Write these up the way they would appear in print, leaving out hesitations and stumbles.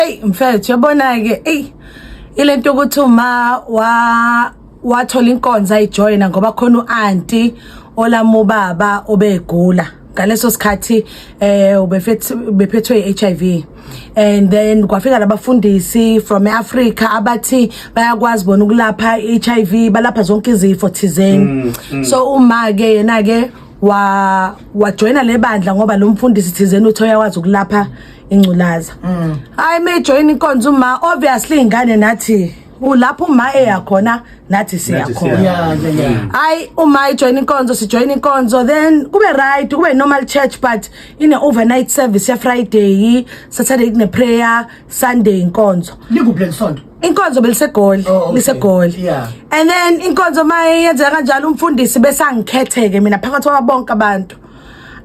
Hey mfethu yabona ke ilento ukuthi uma wathola inkonzo ayijoyina ngoba khona uanti olamo baba obegula ngaleso sikhathi ubephethwe HIV and then kwafika labafundisi from Africa abathi bayakwazi bona ukulapha HIV balapha zonke izifo thizeni so uma ke yena ke wajoyina lebandla ngoba lo mfundisi thizeni uthi uyakwazi ukulapha ingculaza hayi mejoin inkonzo uma obviously ingane nathi ulapho uma eyakhona nathi siyakhona hayi uma ijoin inkonzo si join inkonzo then kube right kube normal church but in overnight service ya Friday Saturday kune prayer Sunday inkonzo likuphi sonto inkonzo belisegoli lisegoli and then inkonzo mayenza kanjalo umfundisi bese angikhetheke mina phakathi kwabonke abantu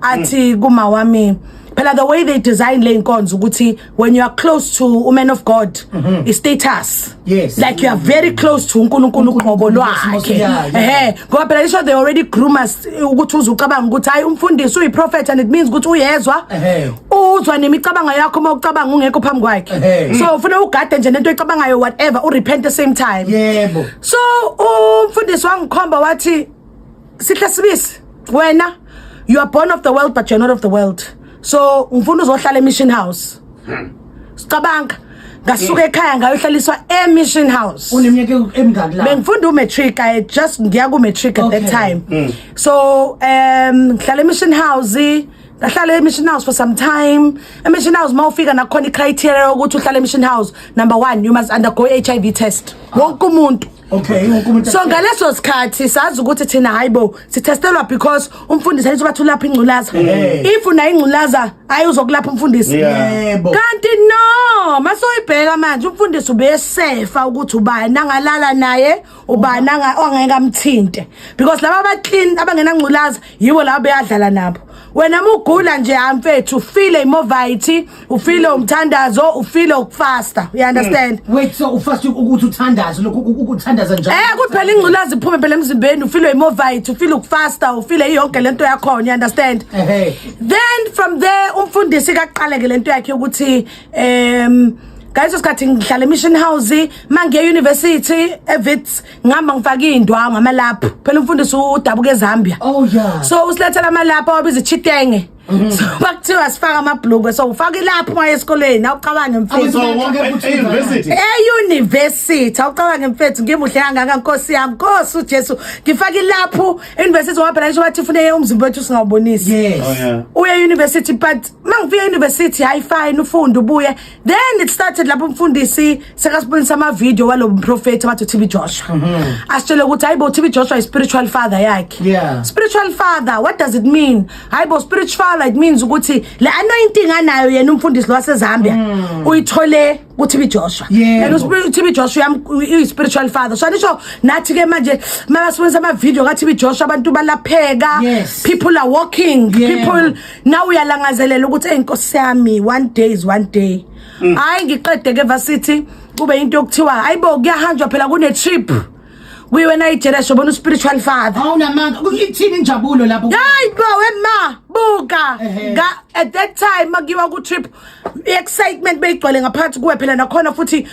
athi kuma wami phela the way they design le inkonzo ukuthi when you are close to a man of God is status like you are very close to uNkulunkulu uqobo lwakhe ngoba phela isho they already groom us ukuthi uzucabanga ukuthi hayi umfundisi uyiprophet and it means ukuthi uyezwa uzwa nemicabango yakho uma ucabanga ungekho phambi kwakhe so ufuna ugade nje lento oyicabangayo whatever urepent the same time so umfundisi wangikhomba wathi sihle sibisi wena you are born of the world but you are not of the world so umfundo uzohlala emission house sicabanga ngasuka ekhaya ngayohlaliswa emission house uneminyaka emingaki la bengifunda umatric I just ngiya ku matric at that time so ngihlala emission house ngahlala emission house for some time emission house mawufika nakhona icriteria ukuthi uhlala emission house number 1 you must undergo HIV test wonke umuntu so ngaleso sikhathi sazi ukuthi thina hayibo sitestelwa because umfundisi ayithi bathu lapha ingculaza if una ingculaza ayizokulapha umfundisi kanti no masoyibheka manje umfundisi ubesefa ukuthi ubani angalala naye ubani ongengamthinte because laba abaclean abangena ngculaza yibo laba beyadlala nabo wena mugula nje amfethu ufile imovite ufile umthandazo ufile ukufasta you understand wait so ufast ukuthi uthandazo lokho ukuthandaza njalo kuphela ingculazi iphume phela emzimbeni ufile imovite ufile ukufasta ufile yonke lento yakho you understand then from there umfundisi kaqale ke lento yakhe ukuthi guys usikhathi ngihlala emission house mangiye university evits ngihamba ngifaka indwa ngamalaphu phela umfundisi udabuka eZambia so usilethela amalaphu abiza Chitenge so bakuthiwa sifaka amabhlukwe so ufaka ilapho ngaye esikoleni awucabanga mfethu university awucabanga mfethu ngimuhle kangaka Nkosi yami Nkosi uJesu ngifaka ilapho university ngoba phela bathi ufune umzimba wethu singawubonisi uye university but mangifika university hayi fine ufunda ubuye then it started lapho umfundisi sekasibonisa ama video walo prophet wathi TB Joshua asitshela ukuthi hayibo TB Joshua is spiritual father yakhe spiritual father what does it mean hayibo spiritual it means ukuthi le anointing anayo yena umfundisi lo waseZambia uyithole kuTB Joshua yena uTB Joshua is spiritual father so nisho nathi ke manje mabasibonisa ama video kaTB Joshua abantu balapheka people are walking people now uyalangazelela ukuthi Nkosi yami one day is one day hayi ngiqede ke varsity kube into yokuthiwa hayibo kuyahanjwa phela kune trip kuyiwe Nigeria shobona spiritual father awunamanga ukuthini injabulo lapho hayibo wema buka at that time magiwa ku trip excitement beyigcwele ngaphakathi kuwe phela nakhona futhi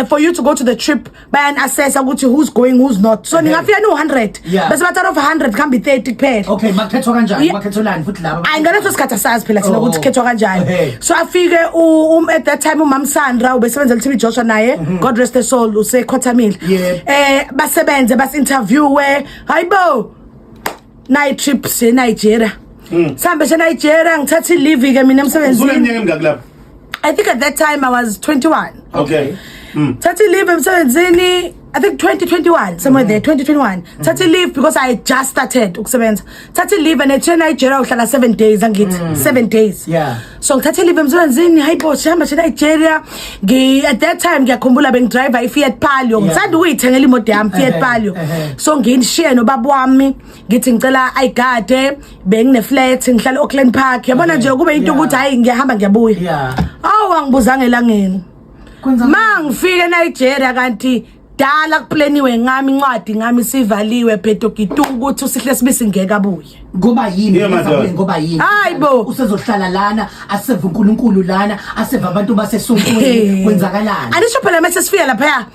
for you to go to the trip bayan assess ukuthi who's going who's not so ningafika no 100 bese bathatha of 100 kambe 30 kuphela makhethwa kanjani makhetholani futhi laba ayingaleso sikhathi sazi phela thina ukuthi khethwa kanjani so afike at that time umam Sandra ubesebenzela TB Joshua naye God rest his soul usekhothamile basebenze basinterviewe hayibo night trips e Nigeria Sambe Nigeria ngithatha leave ke mina emsebenzini I think at that time I was 21 thatha leave emsebenzini I think 2021 somewhere there 2021 thatha leave because I just started ukusebenza thatha leave and at Nigeria uhlala 7 days angithi 7 days so ngithatha leave emsebenzini hayibo sihamba Nigeria at that time ngiyakhumbula bengidriver iFiat Palio ngithanda ukuyithengela imoto yami Fiat Palio so nginishiye nobaba wami ngithi ngicela ayigade bengine flat ngihlala Auckland Park yabona nje kube into ukuthi hayi ngiyahamba ngiyabuya angibuzanga elangeni mangifike Nigeria kanti dala kuplaniwe ngami incwadi ngami sivaliwe pheto kitu ukuthi usihle sibisi ngeke abuye ngoba yini Yeah, madod. ngoba yini Hayibo. usezohlala lana aseva uNkulunkulu lana aseva abantu basesontweni kwenzakalani Anisho phela mase sifika lapha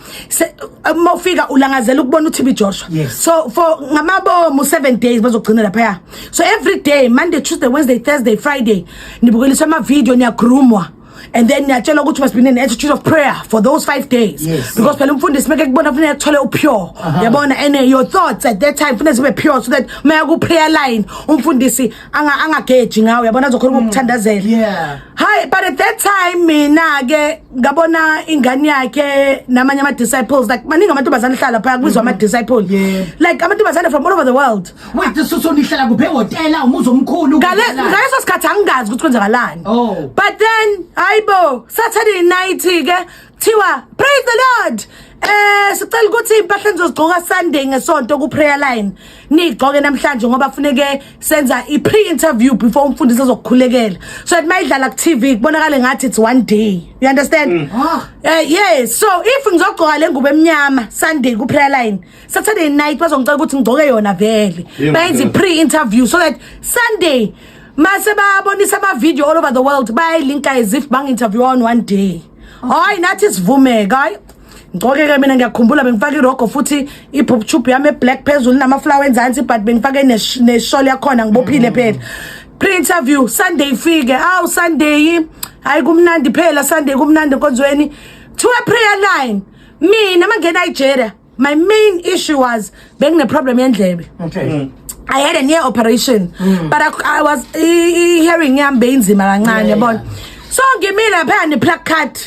mawufika ulangazela ukubona uTB Joshua. Yes. So for ngamabomu 7 days bazogcina lapha. So every day Monday, Tuesday, Wednesday, Thursday, Friday nibukeliswa ama video niyagrumwa. And then niyatshela ukuthi must be an attitude of prayer for those 5 days. Yes. Because phela umfundisi make kubona kufanele uthole upure. Yabona and your thoughts at that time kufanele zibe pure so that maya ku prayer line umfundisi angageji ngawe yabona azokhona ukuthandazela. Yeah. Hi, but at that time mina ke ngabona ingane yakhe namanye ama disciples like maningi amantombazana hlala phaya kubizwa ama disciples. Yeah. Like amantombazana from all over the world. wait so nihlala kuphe hotel umuzo omkhulu Ngaleso sikhathi angazi ukuthi kwenzakalani. Oh. But then hayibo Saturday night ke thiwa praise the Lord. Sicela ukuthi impahla nizozigcoka Sunday ngesonto ku prayer line. Nigcoke namhlanje ngoba kufuneke senza I pre-interview before umfundisi ezokukhulekela. So at mayidlala ku TV kubonakala ngathi it's one day. You understand? Yes. So if ngizogcoka lengubo emnyama Sunday ku prayer line, Saturday night bazongicela ukuthi ngigcoke yona vele. Benze pre-interview so that Sunday mase babonisa ama video all over the world bayilinka as if bang interview on one day. Hayi nathi sivumeka hayi. Ngcoke ke mina ngiyakhumbula bengifaka irogo futhi iphop tube yami eblack phezulu nama flower enzansi but bengifake ne shawl yakhona ngibophile phela. Pre-interview Sunday ifike. Aw Sunday hayi kumnandi phela Sunday kumnandi enkonzweni. To a prayer line. Mina mangena Nigeria. My main issue was bengine problem yendlebe. okay I had a near operation, but I was hearing yambe inzima kancane yabona. So ngimi lapha ne placard.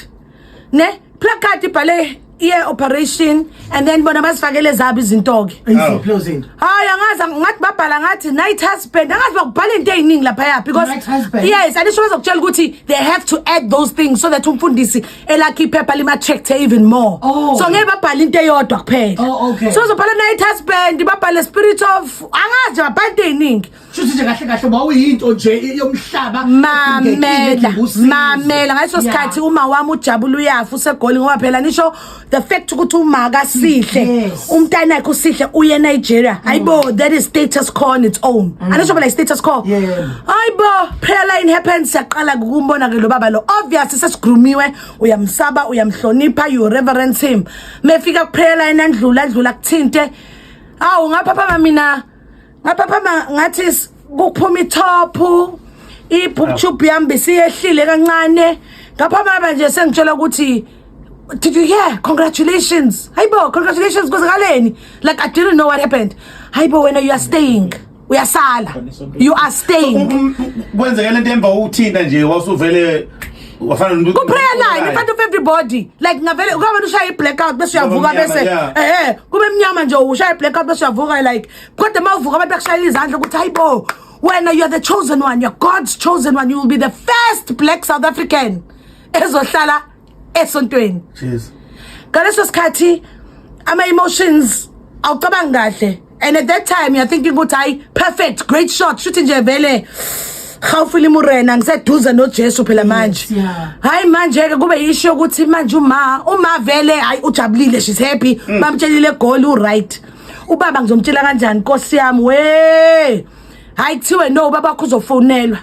Ne? Placard ibhale ear operation and then bona basifakele zabo izinto ke. closing Hayi angazi ngathi babhala ngathi night husband angazi bakubhala into eziningi lapha ya because Night husband? yes anisho bazokutshela ukuthi they have to add those things so that umfundisi elakhi iphepha lima checked even more. Oh. So ngeke babhala into eyodwa kuphela. Oh, okay. So bazobhala night husband babhala spirit of angazi babhala into eziningi. shuthi nje kahle bawuyinto nje yomhlaba mamela ngaso sikhathi uma wami ujabula uyafa usegoli ngoba phela nisho the fact ukuthi uma akasihle umntana wakhe usihle uye Nigeria hayibo that is status quo on its own anisho like status quo hayibo prayer line happens yaqala ukumbona ke lo baba lo obviously sesigrumiwe uyamsaba uyamhlonipha you reverence him mefika ku prayer line andlula kuthinte awu ngapha mina ngapha ngathi kuphuma itop iphop tube yami besiyehlile kancane ngapha manje nje sengitshela ukuthi did you hear congratulations hayibo congratulations kuzakaleni like I didn't know what happened hayibo when you are staying uyasala you are staying kwenzeka lento emva ukuthinta nje wasuvele wafana ku prayer line in front of everybody like ngavele ukaba ushaya blackout bese uyavuka bese kube emnyama nje ushaya blackout bese uyavuka like kodwa mawuvuka abantu bakushayela izandla ukuthi hayibo when you are the chosen one you're God's chosen one you will be the first black South African ezohlala esontweni. Cheers. Ngaleso sikhathi ama emotions awucabanga kahle and at that time you're thinking ukuthi hayi perfect great shot shoot nje vele khawufile imurena ngiseduze no Jesu phela manje hayi manje ke kube yisho ukuthi manje uma vele hayi ujabulile she's happy bamtshelile goal u right ubaba ngizomtshela kanjani Nkosi yami we hayi kuthiwe no baba kuzofonelwa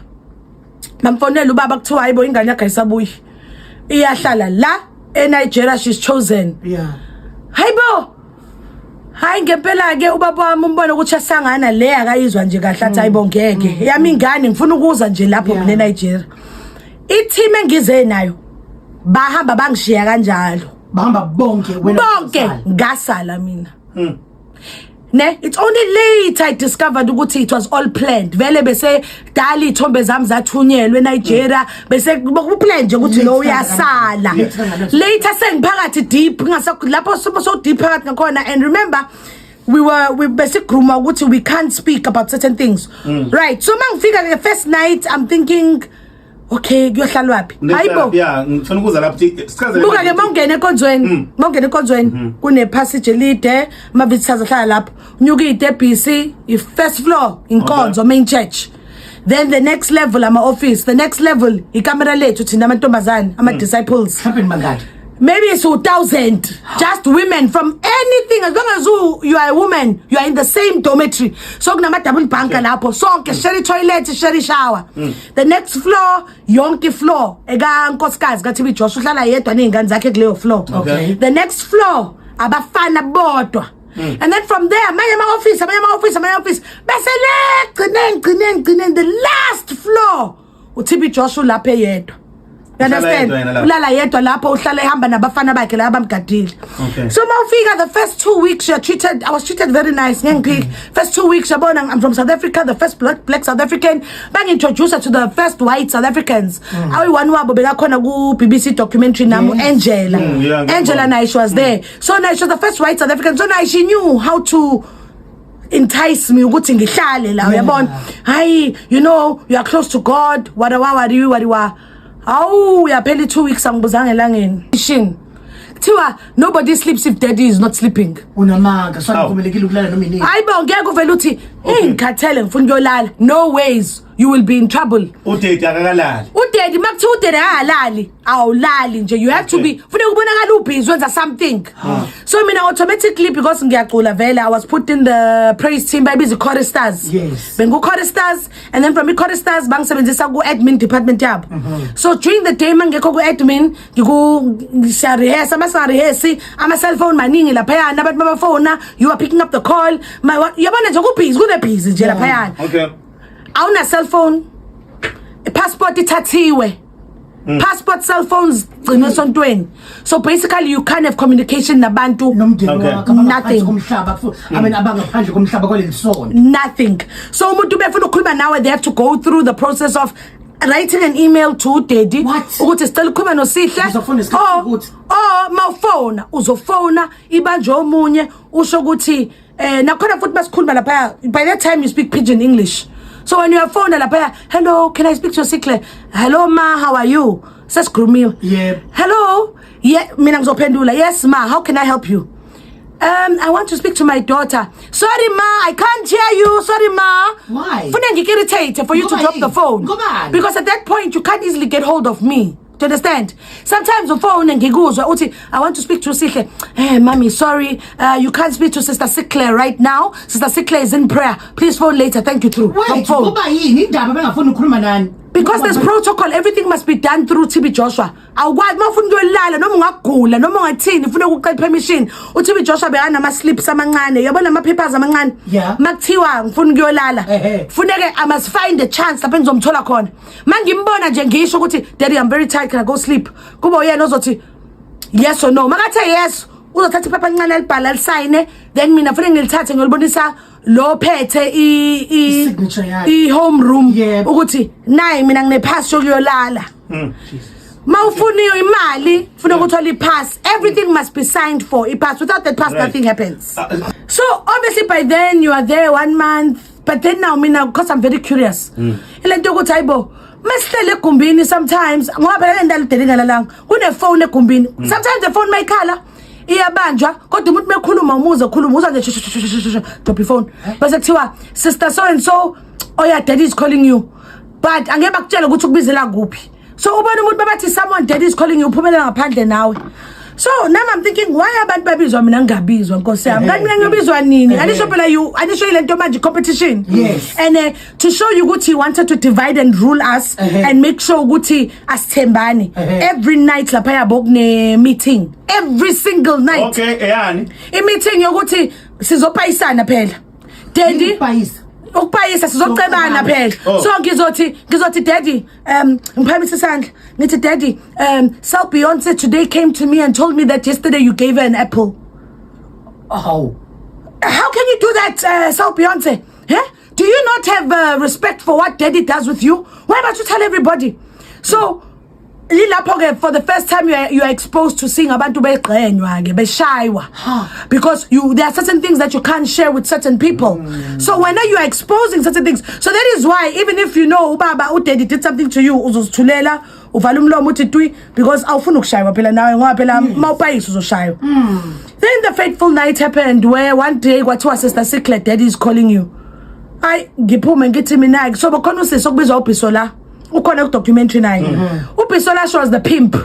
bamfonela ubaba kuthiwa hayibo ingane yakhe ayisabuyi iyahlala la eNigeria she's chosen hayibo hayi ngempela ke ubaba wami umbona ukuthi asangana le akayizwa nje kahle athi hayibo ngeke yami ingane ngifuna ukuza nje lapho mina eNigeria i-team engize nayo bahamba bangishiya kanjalo bahamba bonke ngasala mina ne it's only later I discovered ukuthi it was all planned vele bese dali ithombe zami zathunyelwe eNigeria bese kuplan nje ukuthi lo uyasala later sengiphakathi deep lapho so deep phakathi ngakhona and remember we basic gruma ukuthi we can't speak about certain things right so mangifika the first night I'm thinking okay kuyohlala wapi hayibo ngifuna ukuza lapho sichazele buka ke mawungena ekonzweni kune passage elide mavithaza hlala lapho unyuka idebhisi i-first floor inkonzo main church then the next level ama office the next level ikamera lethu thina amantombazane ama disciples happen mangaka maybe it's 2,000 just women from anything. As long as you are a woman, you are in the same dormitory. So kunama double banka lapho sonke share toilet, share shower. The next floor yonke floor eka nkosikazi ka TB Joshua uhlala yedwa nezingane zakhe kuleyo floor. Okay. The next floor abafana bodwa. And then from there my office bese le gcine the last floor uTB Joshua lapha yedwa. You understand? Ulala yedwa lapho uhlala ehamba nabafana bakhe la abamgadile. Okay. So mawufika the first 2 weeks I was treated very nice. First 2 weeks yabona I'm from South Africa, the first black South African. Bang introduce her to the first white South Africans. Ayi one wabo bekakhona ku BBC documentary namo Angela. Angela nayo she was there. So now she was the first white South African. So now she knew how to entice me ukuthi ngihlale la uyabona. Hayi, you know, you are close to God. Wariwa. Awu yaphela 2 weeks angibuzanga elangeni. Kuthiwa nobody sleeps if daddy is not sleeping. Unamanga so akumelekile ukulala noma inini. Hayibo ngeke uvela uthi ngikhathele ngifuna ukuyolala. No ways, you will be in trouble. Udade akakalali. Udade makuthiwa udade akalali, awulali nje. You have to be funeka ubonakala ubhizi wenza something. So mina automatically because ngiyacula vele I was put in the praise team by busy choristers. Yes. Bengu choristers and then from the choristers bangisebenzisa ku admin department yabo. So during the day mangekho ku admin ngiku rehearse ama cell phone maningi lapha yana abantu babafona you are picking up the call yabona nje kubhizi busy nje lapha yana. Okay. Awuna cell phone, passport ithathiwe. Passport, cell phones gcine esontweni. So basically you can't have communication nabantu. Nothing. Nothing. So umuntu befuna ukukhuluma nawe they have to go through the process of writing an email to daddy ukuthi sicela ukukhuluma noSihle mawufona uzofona ibanje omunye usho ukuthi nakhona futhi basikhuluma lapha by that time you speak pidgin English. So when you have phone lapha, hello, can I speak to Sihle? Hello ma, how are you? Says Krumil. Yeah. Hello. Yeah, mina ngizophendula. Yes ma, how can I help you? I want to speak to my daughter. Sorry ma, I can't hear you. Sorry ma. Why? Funa ngikirritate for you to drop the phone. Because at that point you can't easily get hold of me. Do you understand? Sometimes the phone and ngikuzwa uthi I want to speak to Sihle. Hey mommy, sorry, you can't speak to Sister Sihle right now. Sister Sihle is in prayer. Please phone later. Thank you through. Wait, kuba yini indaba bengafuni ukukhuluma nani? Because there's protocol, everything must be done through TB Joshua. Awukwazi mawufuna ukuyolala noma ungagula noma ungathini ufuna ukuqala permission. uTB Joshua bekana ama slips amancane. Yabona ama papers amancane. Makuthiwa ngifuna ukuyolala. Funeke I must find a chance lapha ngizomthola khona. Mangimbona nje ngisho ukuthi daddy I'm very tired, can I go sleep? Kuba uyena ozothi yes or no. Makathe yes, uzothatha iphepha encane elibhala lisign, then mina fanele ngilithathe ngilibonisa lo phethe I home room ukuthi nayi mina ngine pass yokuyolala. Mawufuni imali funa ukuthola ipass, everything must be signed for ipass. Without that pass nothing happens. So obviously by then you are there 1 month, but then now mina because I'm very curious ilento ukuthi hayibo masihlele egumbini sometimes ngoba phela ndalo delinga la kune phone egumbini. Sometimes the phone mayikhala iyabanjwa kodwa umuntu mekhuluma umuze nje drop your phone bese kuthiwa sister so and so your daddy is calling you but angeke bakutshela ukuthi ukubizela kuphi. So ubona umuntu babathi someone daddy is calling you uphumela ngaphandle nawe. So now I'm thinking why abantu babizwa mina ngingabizwa Nkosi yami kanti mina ngiyobizwa nini? Anisho phela anisho ilento manje competition. Yes. And to show you ukuthi he wanted to divide and rule us and make sure ukuthi asithembane. Every night lapha yabo kune meeting every single night. Okay, eyani? I-meeting yokuthi sizopayisana phela. Daddy ukupayisa sizocebana phela. So ngizothi daddy ngiphamise isandla ngithi daddy Sal Beyonce today came to me and told me that yesterday you gave her an apple. Oh, how can you do that, Sal Beyonce? Do you not have respect for what daddy does with you? Why don't you tell everybody? So for the first time you are exposed to seeing abantu begqenywa ke beshaywa because there are certain things that you can't share with certain people. So when you are exposing certain things, so that is why even if you know ubaba udaddy did something to you uzozithulela uvala umlomo uthi twi because awufuna ukushaywa phela nawe ngoba phela mawupayisa uzoshaywa. Then the fateful night happened where one day kwathiwa Sister Sihle daddy is calling you. Hayi ngiphume ngithi mina so bakhona usisi okubizwa uBhisola ukhona ku documentary naye. uBhisola was the pimp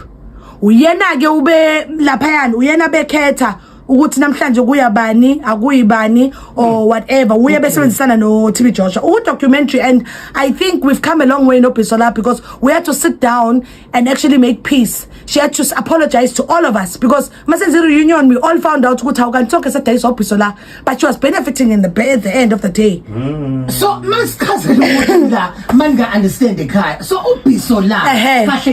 uyena ke ube lapha yani uyena bekhetha ukuthi namhlanje kuyabani akuyibani or whatever uye besebenzisana no TB Joshua documentary, and I think we've come a long way no Bisola, because we had to sit down and actually make peace. She had to apologize to all of us, because masenze reunion we all found out ukuthi how can talk as a day so Bisola, but she was benefiting at the end of the day. So maskaze ukuthi la manga understand ekhaya. So uBisola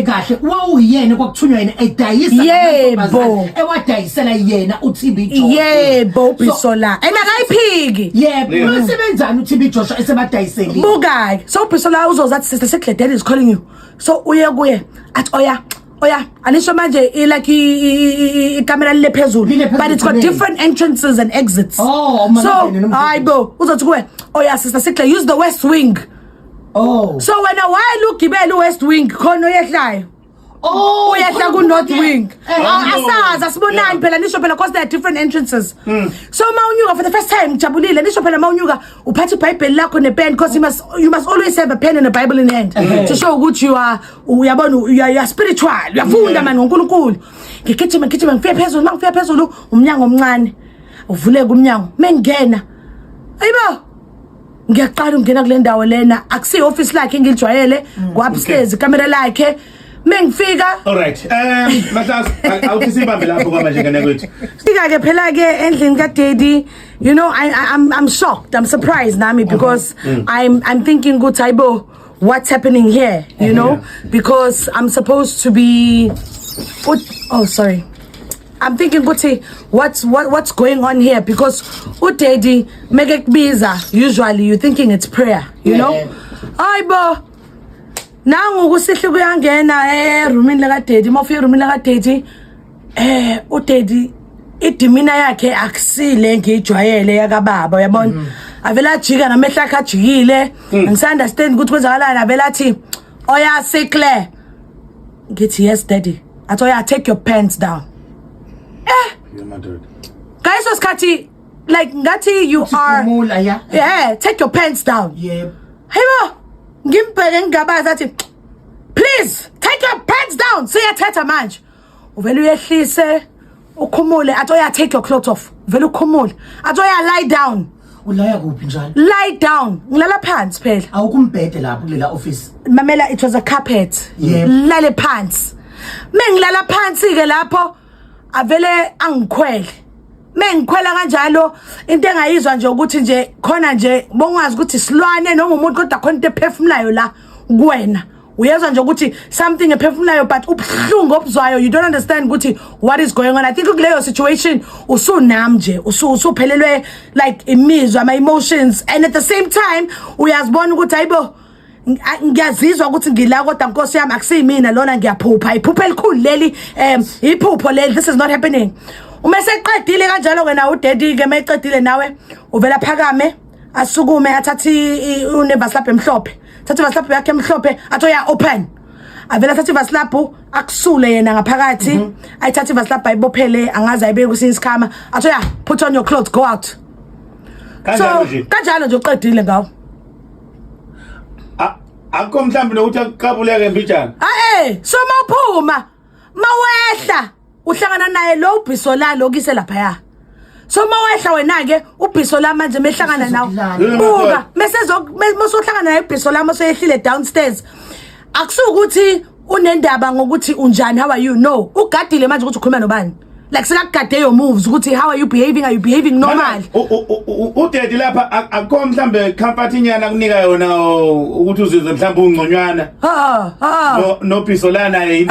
kahle wawuyena kwakuthunywa yena edayisa yebo ewadayisela yena uTB Joshua. Yebo Bisola and akayiphiki. Yebo masebenzana uTB Joshua esebadayiseli. Bugayi. So Bisola uzozathi sister secretary is calling you. So uye kuye at oya anisho manje like camera lephezulu, but it's got different entrances and exits. So hayibo uzothi kuwe oya sister secretary use the west wing. So when why look gibela west wing khona uyehlayo uyehla ku north wing asaza sibonani phela nisho phela because there are different entrances. So mawunyuka for the first time jabulile nisho phela mawunyuka uphathe iBhayibheli lakho nepen, because you must always have a pen and a Bible in hand to show ukuthi you are spiritual, uyafunda manje ngoNkulunkulu. Ngigijima ngifike phezulu, mangifika phezulu umnyango omncane uvuleka umnyango mengena ayibo ngiyaqala ungena kule ndawo lena akusi office lakhe engijwayele upstairs camera lakhe mengifika. All right Matas awusibambe lapho kwamanje ngene kwethu fika ke phela ke endlini ka Daddy, you know I'm shocked, I'm surprised nami, because I'm thinking good ayibo what's happening here, you know, because I'm supposed to be I'm thinking ukuthi what's going on here, because uDaddy mekekubiza usually you thinking it's prayer, you know. Ayibo nangu kusihle kuyangena roomini la Daddy, mawufika roomini la Daddy uDaddy idimina yakhe akusile ngijwayele yakababa uyabona. Avela ajika namehla akhe ajikile ngisunderstand ukuthi kwenzakalani, avela athi oya Sikle ngithi yes Daddy, athi oya take your pants down. Guys was kati like ngati you are take your pants down. Hayibo ngimbheke ngigabaza athi please take your pants down siyathetha manje uvela uyehlise ukhumule athi oya take your clothes off, vele ukhumule athi oya lie down. Ulaya kuphi njalo? Lie down ngilala phansi phela. Awukumbhede lapho kulela office. Mamela, it was a carpet. Lale phansi mengilala phansi ke lapho avele angikhwele mengikhwela kanjalo into engayizwa nje ukuthi nje khona nje bongazi ukuthi silwane noma umuntu kodwa khona into ephefumulayo la kuwena uyezwa nje ukuthi something ephefumulayo but ubhlungu obuzwayo, you don't understand ukuthi what is going on. I think kuleyo situation usunami nje usuphelelwe like imizwa ama emotions, and at the same time uyazibona ukuthi hayibo ngiyazizwa ukuthi ngila kodwa Nkosi yami akusiyimina lona ngiyaphupha iphupho elikhulu leli iphupho leli, this is not happening. Uma seqedile kanjalo ke na uDaddy ke mayeqedile nawe uvela phakame asukume athathi unevaslap emhlophe, thatha ivaslap yakhe emhlophe athi oya open, avela athathi ivaslap akusule yena ngaphakathi ayithathi ivaslap ayibophele angaze ayibeke kusinye isikhama athi oya put on your clothes go out. So kanjalo nje uqedile ngawo. akho mhlambi nokuthi akukabuleke mbijana so mawuphuma mawehla uhlangana naye lo uBisola lokise lapha ya. So mawehla wena ke uBisola manje mehlangana nawo buka mesohlangana naye uBisola masoyehlile downstairs akusukuthi unendaba ngokuthi unjani, how are you, no ugadile manje ukuthi ukhuluma nobani, like sekagade your moves ukuthi how are you behaving, are you behaving normal. uDaddy lapha akho mhlambe comfort inyana kunika yona ukuthi uzizwe mhlambe ungconywana no Bisola naye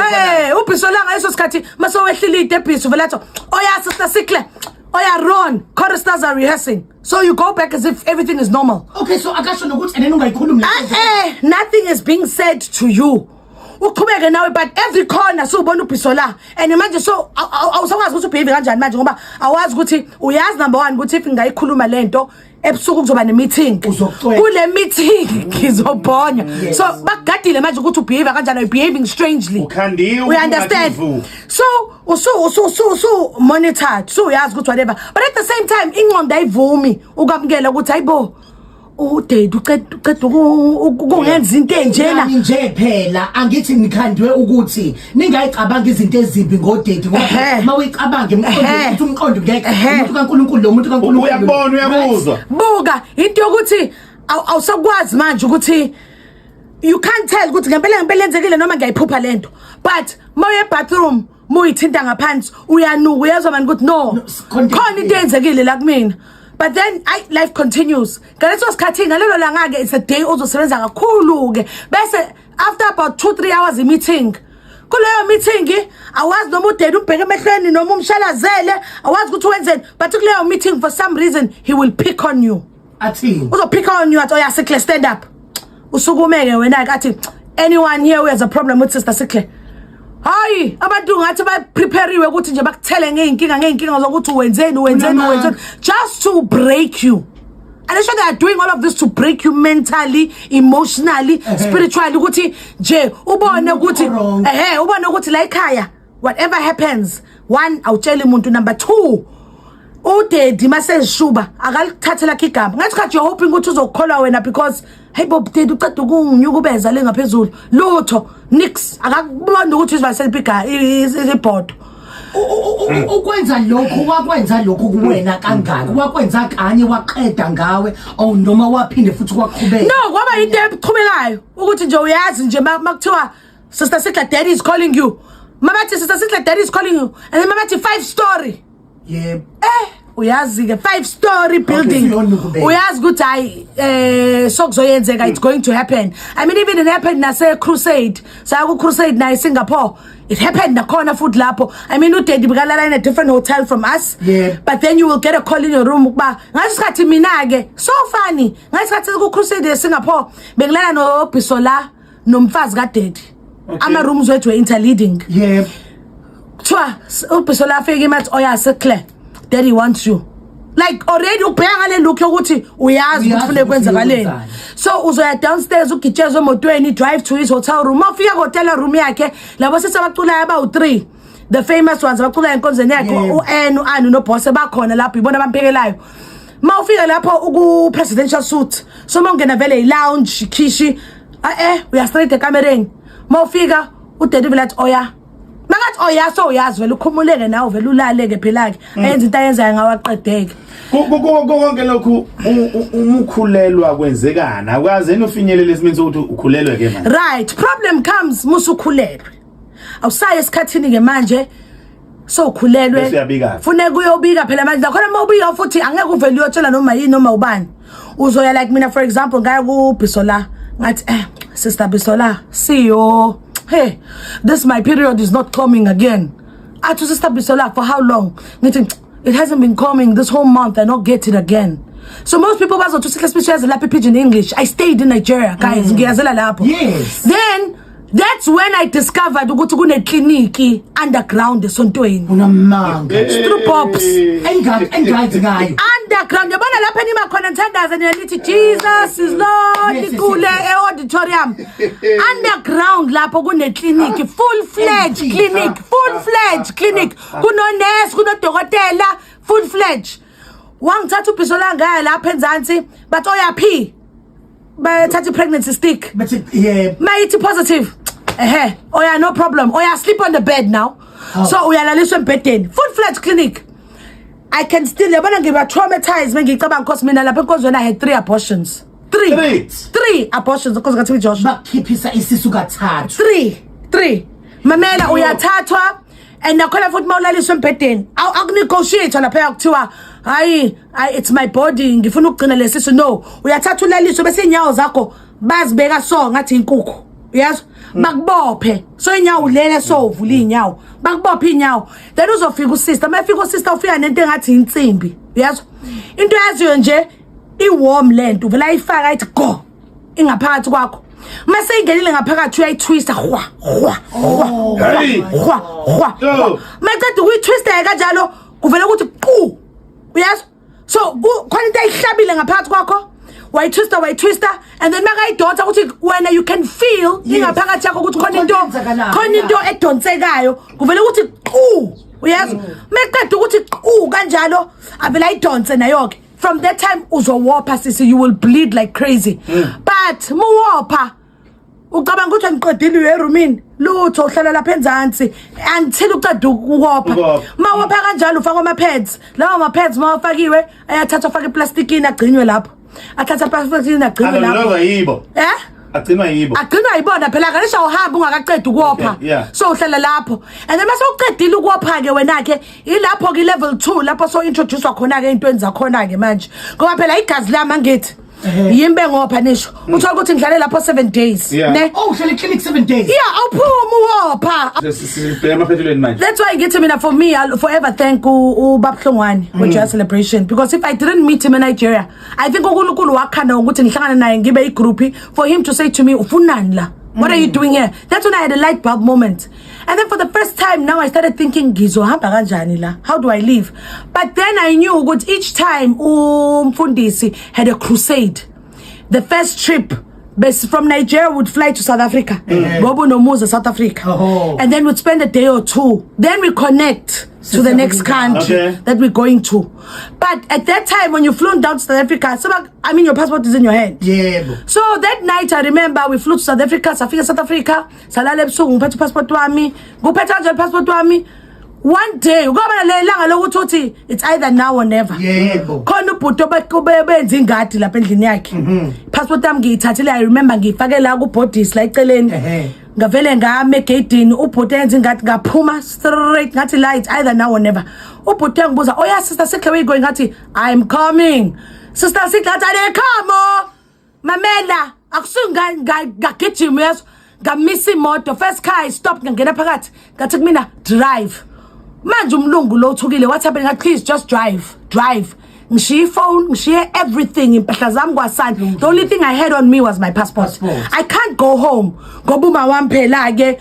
uBisola ngaso sikhathi masowehlile idebhiso vela athi oya sister Sikle oya Ron choristers are rehearsing, so you go back as if everything is normal. Okay, so akasho nokuthi and then ungayikhulumi nothing is being said to you uqhubeke nawe, but every corner subona uBisola and manje so awusakwazi ukuthi ubehave kanjani manje ngoba awazi ukuthi uyazi number 1 ukuthi if ngayikhuluma lento ebusuku kuzoba ne meeting, kule meeting ngizobhonya so bagadile manje ukuthi ubehave kanjani, you behaving strangely, we understand. So usu monitored, so uyazi ukuthi whatever, but at the same time ingqondo ayivumi ukwamukela ukuthi hayibo udate uqeda ukungenza into enjena nje phela angithi nikhandwe ukuthi ningayicabanga izinto ezimbi ngodate ngoba mawuyicabange ukuthi umqondo ngeke umuntu kaNkuluNkulu lo muntu kaNkuluNkulu uyabona uyabuzwa buka into yokuthi awusakwazi manje ukuthi you can't tell ukuthi ngempela lenzekile noma ngiyayiphupha lento but moye bathroom moyithinta ngaphansi uyanuka uyezwa manje ukuthi no khona into yenzekile la kumina. But then life continues. Ngaleso sikhathi ngalelo langa ke it's a day ozosebenza kakhulu ke bese after about 2-3 hours I meeting kuleyo meeting awazi noma udate ubheke emehlweni noma umshalazele awazi ukuthi wenzeni but kuleyo meeting for some reason he will pick on you athi uzo pick on you athi oyasikhle stand up usukumeke wena ke athi anyone here who has a problem with Sister Sikhle hayi abantu ngathi ba prepare ukuthi nje bakuthele ngeinkinga zokuthi wenzeni just to break you. And that's why they are doing all of this to break you mentally, emotionally, spiritually ukuthi nje ubone ukuthi ubone ukuthi la ekhaya whatever happens, one awutshela umuntu, number 2 udade maseshuba akalithathela igama ngathi khathi you're hoping ukuthi uzokholwa wena because hey Bob dade uqeda ukunyukubeza le ngaphezulu lutho nix akakubona ukuthi uzivaseliphiga ibhodo ukwenza lokho wakwenza lokho kuwena kangaka wakwenza kanye waqeda ngawe awu noma waphinde futhi kwaqhubeka no kwaba into eqhubekayo ukuthi nje uyazi nje makuthiwa Sister Sikhle daddy is calling you mabathi Sister Sikhle daddy is calling you and then mabathi 5-story yeah uyazi ke 5-story building uyazi ukuthi hayi sokuzoyenzeka it's going to happen. I mean even it happened nase crusade saku crusade na Singapore it happened nakhona futhi lapho. I mean udade bikalala in a different hotel from us but then you will get a call in your room ukuba ngasikhathi mina ke so funny ngasikhathi ku crusade e Singapore bengilala no Bisola nomfazi kaDaddy ama rooms wethu were interleading twa uBisola afike mathi oyasekhle Daddy wants you like already ubheka ngale look yokuthi uyazi ukuthi ufune kwenzakaleni so uzoya downstairs ugitshezwe emotweni drive to his hotel room mafika ku hotel room yakhe labo sesabaculayo about 3 the famous ones abaculayo enkonzweni yakhe uN uAnu no boss bakhona lapho ibona bampekelayo mawufika lapho uku presidential suit so mawungena vele I lounge khishi uya straight ekamereni mawufika uDaddy velathi oya makathi oyaso uyazi vele ukhumuleke nawe vele ulaleke phela ke ayenza into ayenzayo ngawaqedeke konke lokhu umukhulelwa kwenzekana akwazeni ufinyelela esimeni sokuthi ukhulelwe ke manje right problem comes musukhulelwe awusaye esikhathini ke manje so ukhulelwe funeka uyobika phela manje khona mawubika futhi angeke uvele uyotshela noma yini noma ubani uzoya like mina for example ngaya ku Bisola ngathi Sister Bisola see you. Hey, this my period is not coming again. I to Sister Bisola for how long? It hasn't been coming this whole month. I not get it again. So most people was to Sister speech as a lappy pidgin English. I stayed in Nigeria, guys. Yes. Then that's when I discovered to go to a clinic underground Sontoin. True pops. Guy. Underground. You wanna lap any contenders and you need Jesus is Lord. Nikule auditorium. Underground lapo gune clinic. Full-fledged clinic. Full-fledged clinic. Kuno nurse, kuno dokotela. Full-fledged. Wang tatu Bisola ngaya lapha enzansi but oya P. But tatu pregnancy stick. But yeah. Mighty positive. Oya no problem. Oya sleep on the bed now. So oya laliswa embedeni. Full-fledged clinic. I can still yabona ngiba traumatized ngicabanga because mina lapha because when I had 3 abortions. 3 abortions because ngathi Joshua bakhiphisa isisu kathathu 3 mamela uyathathwa and nakhona futhi mawulaliswa embedeni akunegotiate lapha kuthiwa hayi it's my body ngifuna ukugcina lesisu no uyathatha ulaliswa bese inyawo zakho bazibeka so ngathi inkukhu yes bakubophe so inyawo lele so uvula inyawo bakubophe inyawo then uzofika usister mayifika usister ufika nento engathi insimbi yes into yaziyo nje iwarm land uvela ayifaka ayithi go ingaphakathi kwakho mase ingenile ngaphakathi uyayitwista mayiceda ukuyitwista kanjalo kuvela ukuthi qhu yes so khona into ayihlabile ngaphakathi kwakho wayitwista and then makayidonsa ukuthi wena you can feel ingaphakathi yakho ukuthi khona into edonsekayo kuvela ukuthi qhu uyazi mayiceda ukuthi qhu kanjalo avela idonse nayo ke from that time uzowopha sisi, you will bleed like crazy. But muwopha ucabanga ukuthi angiqedile erumini lutho uhlala lapha enzansi until uqeda ukuwopha. Mawopha kanjalo ufaka ama pads, lawo ama pads mawafakiwe ayathathwa afake eplasticini agcinywe lapho. Athatha plasticini agcinywe lapho. Yibo. Agcinwa yibona phela kanisha uhamba ungakaqedi ukuwopha. So uhlala lapho. And then mase uqedile ukuwopha ke wena ke ilapho ke level 2 lapho so introducewa khona ke intweni zakhona ke manje. Ngoba phela igazi lami angithi yimbe ngopha nisho. Uthola ukuthi ngidlale lapho 7 days. Ne? Oh, uhlale clinic 7 days. Yeah, awuphuma uwopha. That's why I get him in. For me, I'll forever thank uBabhlongwane with your celebration, because if I didn't meet him in Nigeria, I think uNkulunkulu wakhanda ukuthi ngihlangane naye ngibe igroup for him to say to me ufunani la. What are you doing here? That's when I had a light bulb moment. And then for the first time now I started thinking ngizohamba kanjani la? How do I live? But then I knew ukuthi each time Mfundisi had a crusade. The first trip from Nigeria would fly to South Africa. Bobo Nomuza, South Africa. And then we'd spend a day or two. Then we connect to the next country that we're going to. But at that time, when you flown down to South Africa, your passport is in your hand. So that night, I remember we flew to South Africa, Safika South Africa, Salale Psu, nguphethe passport wami, nguphethe nje passport wami. One day, it's either now or never. Khona ubhuti obenza ingadi lapha endlini yakhe. Passport yami ngiyithathile, I remember ngiyifake la ku bodies la eceleni. Ngavele ngame egedini, ubhuti enza ingadi ngaphuma straight ngathi la it's either now or never. Ubhuti ngibuza, "Oh yeah sister Sikhle, where you going?" Ngathi, "I'm coming." Sister Sikhle ngathi, "Come mamela, akusunga ngagijima yeso, ngamisa imoto, first car I stopped ngangena phakathi, ngathi kumina drive." Manje umlungu lo uthukile, what happened? Ngathi, "Please just drive. Ngishiye phone, ngishiye everything, impahla zami kwasani. The only thing I had on me was my passport. I can't go home. Ngoba uma wami phela ke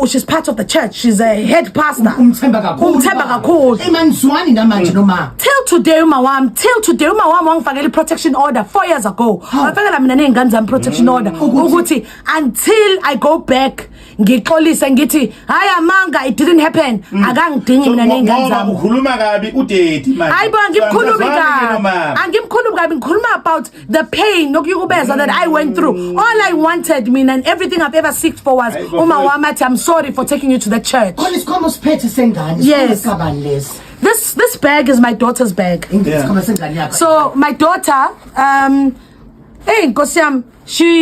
she's part of the church. She's a head pastor. Umthemba kakhulu. Emanzwani namanje noma. Till today uma wami wangifakela protection order 4 years ago. Wafakela mina nezingane zami protection order ukuthi until I go back ngixolise ngithi hayi amanga it didn't happen. Akangidingi mina nezingane zami. Ukhuluma kabi udeti manje. Hayibo angimkhulumi kabi ngikhuluma about the pain nokuyukubeza that I went through. All I wanted mina and everything I've ever seeked for was I'm sorry for taking you to the church. Yes. This bag is my daughter's bag. So my daughter, she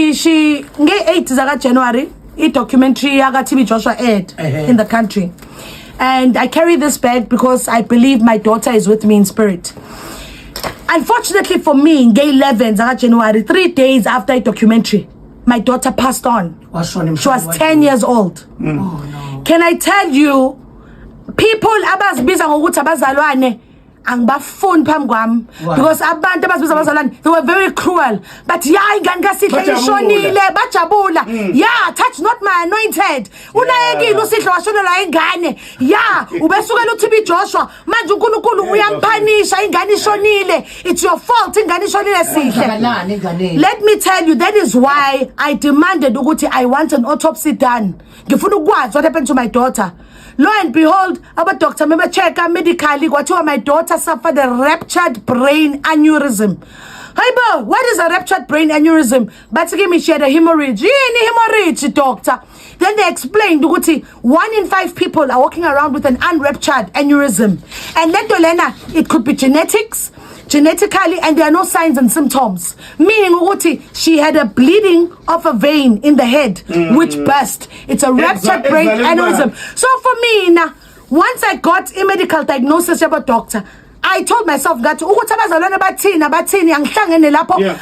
nge 8 zaka January, documentary yaga TB Joshua aired in the country. And I carry this bag because I believe my daughter is with me in spirit. Unfortunately for me, nge 11 zaka January, 3 days after a documentary, my daughter passed on. She was 10 years old. Oh, no. Can I tell you, people abazibiza ngokuthi abazalwane angibafuni phambi kwami, because abantu abazibiza abazalwane, they were very cruel. But yeah, ingane kaSihle ishonile bajabula. Yeah, touch not my anointed. Unayekile uSihle washonela ingane. Yeah, ubesukela uTB Joshua. Manje uNkulunkulu uyamphanisha ingane ishonile. It's your fault ingane ishonile Sihle. Let me tell you, that is why I demanded ukuthi I want an autopsy done. Ngifuna ukwazi what happened to my daughter. Lo and behold, our doctor member check medically kwathiwa my daughter suffered a ruptured brain aneurysm. Hey, what is a ruptured brain aneurysm? But give me she had a hemorrhage. Hemorrhage, doctor. Then they explained ukuthi 1 in 5 people are walking around with an unruptured aneurysm. And Lena, it could be genetically, and there are no signs and symptoms. Meaning ukuthi she had a bleeding of a vein in the head which burst. It's a ruptured brain aneurysm. So for me now, once I got a medical diagnosis about doctor, I told myself that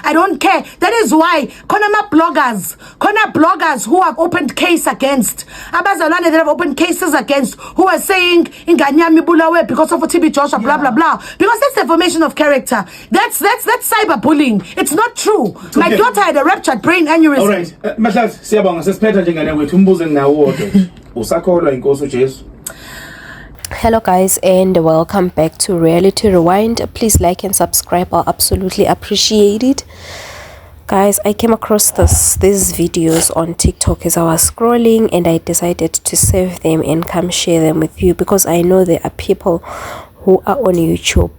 I don't care. That is why bloggers who have opened case against abazalwane, they have opened cases against, who are saying inganyami bulawe because of TB Joshua, blah blah blah, because that's defamation of character. That's cyberbullying. It's not true. My daughter had a ruptured brain aneurysm. All right, Mahlazi siyabonga sesiphetha njengane wethu umbuzo nginawo usakholwa inkosi uJesu. Hello guys, and welcome back to Reality Rewind. Please like and subscribe. I'll absolutely appreciate it. Guys, I came across these videos on TikTok as I was scrolling, and I decided to save them and come share them with you, because I know there are people who are on YouTube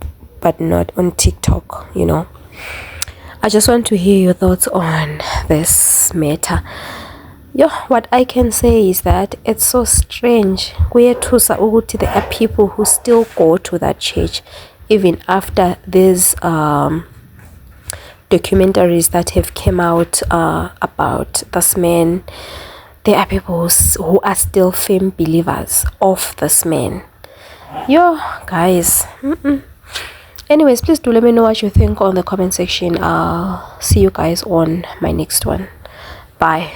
but not on TikTok, you know. I just want to hear your thoughts on this matter. What I can say is that it's so strange. There are people who still go to that church even after these documentaries that have come out about this man. There are people who are still firm believers of this man. Guys. Anyways, please do let me know what you think on the comment section. I'll see you guys on my next one. Bye.